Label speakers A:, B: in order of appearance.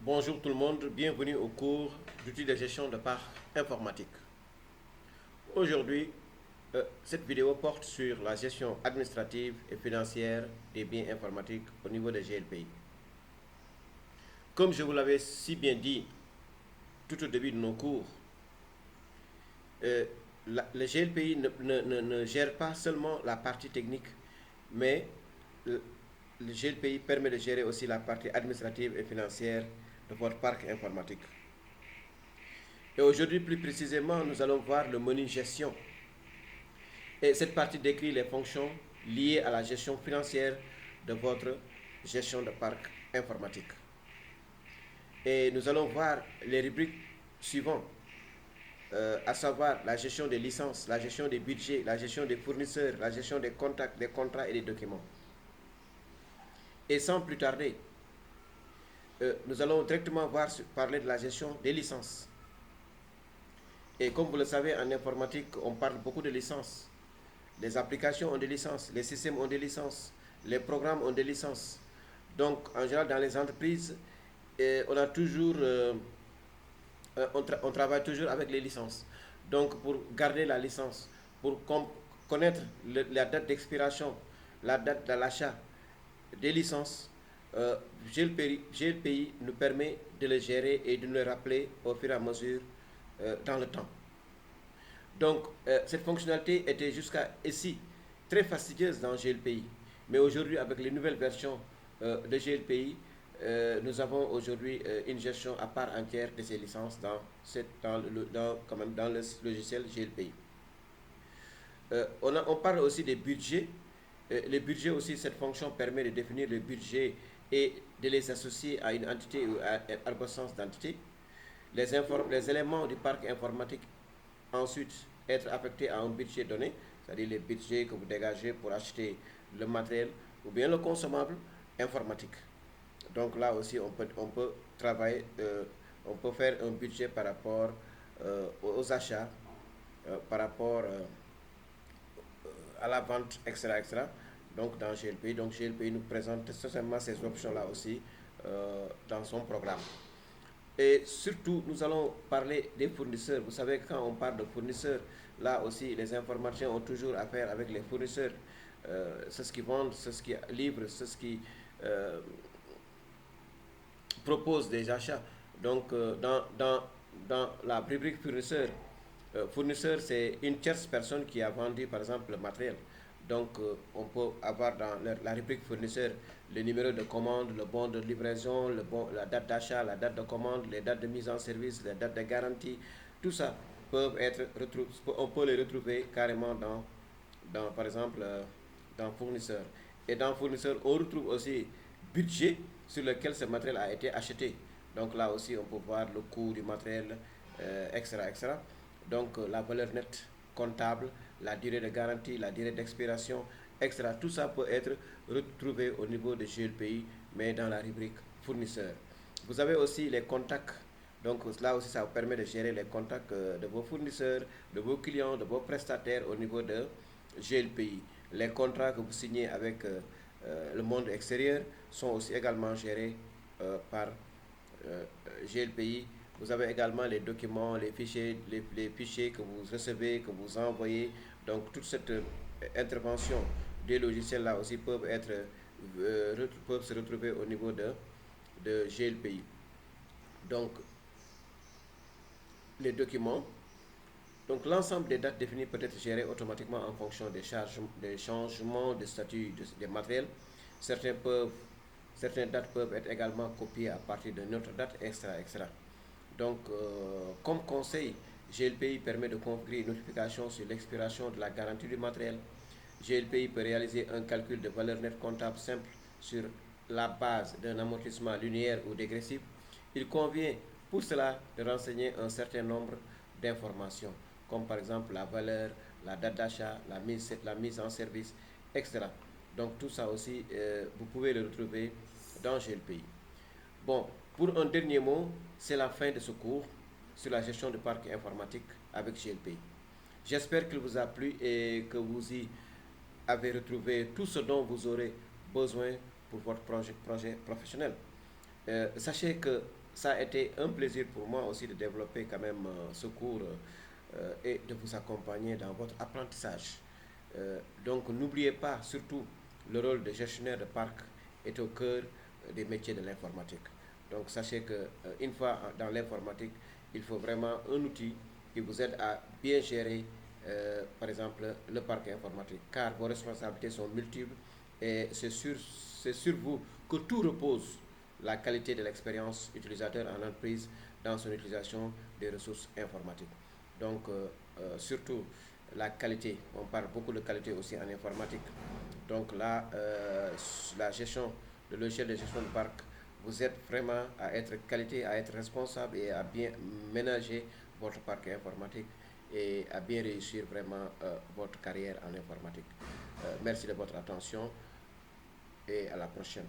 A: Bonjour tout le monde, bienvenue au cours d'outils de gestion de parc informatique. Aujourd'hui, cette vidéo porte sur la gestion administrative et financière des biens informatiques au niveau de GLPI. Comme je vous l'avais si bien dit tout au début de nos cours, le GLPI ne gère pas seulement la partie technique, mais le GLPI permet de gérer aussi la partie administrative et financière de votre parc informatique. Et aujourd'hui, plus précisément, nous allons voir le menu gestion. Et cette partie décrit les fonctions liées à la gestion financière de votre gestion de parc informatique. Et nous allons voir les rubriques suivantes, à savoir la gestion des licences, la gestion des budgets, la gestion des fournisseurs, la gestion des contacts, des contrats et des documents. Et sans plus tarder, nous allons directement parler de la gestion des licences. Et comme vous le savez, en informatique, on parle beaucoup de licences. Les applications ont des licences, les systèmes ont des licences, les programmes ont des licences. Donc, en général, dans les entreprises, on a toujours, on travaille toujours avec les licences. Donc, pour garder la licence, pour connaître la date d'expiration, la date de l'achat des licences, GLPI nous permet de les gérer et de nous les rappeler au fur et à mesure dans le temps. Donc, cette fonctionnalité était jusqu'à ici très fastidieuse dans GLPI. Mais aujourd'hui, avec les nouvelles versions de GLPI, nous avons aujourd'hui une gestion à part entière de ces licences dans le logiciel GLPI. On parle aussi des budgets. Les budgets aussi, cette fonction permet de définir le budget et de les associer à une entité ou à une arborescence d'entité. Les éléments du parc informatique ensuite être affectés à un budget donné, c'est-à-dire les budgets que vous dégagez pour acheter le matériel ou bien le consommable informatique. Donc là aussi, on peut travailler, on peut faire un budget par rapport aux achats, par rapport à la vente, etc. Donc dans GLPI, GLPI nous présente essentiellement ces options-là aussi dans son programme. Et surtout, nous allons parler des fournisseurs. Vous savez, quand on parle de fournisseurs, là aussi, les informations ont toujours affaire avec les fournisseurs. C'est ce qu'ils vendent, c'est ce qu'ils livrent, c'est ce qu'ils proposent des achats. Donc, dans la rubrique fournisseur, fournisseur, c'est une tierce personne qui a vendu, par exemple, le matériel. Donc, on peut avoir dans la rubrique fournisseur le numéro de commande, le bon de livraison, la date d'achat, la date de commande, les dates de mise en service, les dates de garantie. Tout ça peuvent être on peut les retrouver carrément par exemple, dans fournisseur. Et dans fournisseur, on retrouve aussi budget sur lequel ce matériel a été acheté. Donc là aussi, on peut voir le coût du matériel, etc. Donc la valeur nette comptable, la durée de garantie, la durée d'expiration, etc. Tout ça peut être retrouvé au niveau de GLPI, mais dans la rubrique fournisseur. Vous avez aussi les contacts. Donc là aussi, ça vous permet de gérer les contacts de vos fournisseurs, de vos clients, de vos prestataires au niveau de GLPI. Les contrats que vous signez avec le monde extérieur sont aussi également gérés par GLPI. Vous avez également les documents, les fichiers que vous recevez, que vous envoyez. Donc toute cette intervention des logiciels là aussi peuvent se retrouver au niveau de GLPI. Donc les documents. Donc l'ensemble des dates définies peut être géré automatiquement en fonction des changements de statut des matériels. Certaines dates peuvent être également copiées à partir de notre date, etc. Donc, comme conseil, GLPI permet de configurer une notification sur l'expiration de la garantie du matériel. GLPI peut réaliser un calcul de valeur nette comptable simple sur la base d'un amortissement linéaire ou dégressif. Il convient pour cela de renseigner un certain nombre d'informations, comme par exemple la valeur, la date d'achat, la mise en service, etc. Donc tout ça aussi, vous pouvez le retrouver dans GLPI. Bon, pour un dernier mot, c'est la fin de ce cours sur la gestion du parc informatique avec GLPI. J'espère qu'il vous a plu et que vous y avez retrouvé tout ce dont vous aurez besoin pour votre projet professionnel. Sachez que ça a été un plaisir pour moi aussi de développer quand même ce cours et de vous accompagner dans votre apprentissage. Donc n'oubliez pas surtout le rôle de gestionnaire de parc est au cœur des métiers de l'informatique. Donc sachez que une fois dans l'informatique, il faut vraiment un outil qui vous aide à bien gérer par exemple le parc informatique car vos responsabilités sont multiples et c'est sur vous que tout repose la qualité de l'expérience utilisateur en entreprise dans son utilisation des ressources informatiques. Donc, surtout la qualité, on parle beaucoup de qualité aussi en informatique. Donc là, la gestion, le logiciel de gestion de parc vous aide vraiment à être qualité, à être responsable et à bien ménager votre parc informatique et à bien réussir vraiment votre carrière en informatique. Merci de votre attention et à la prochaine.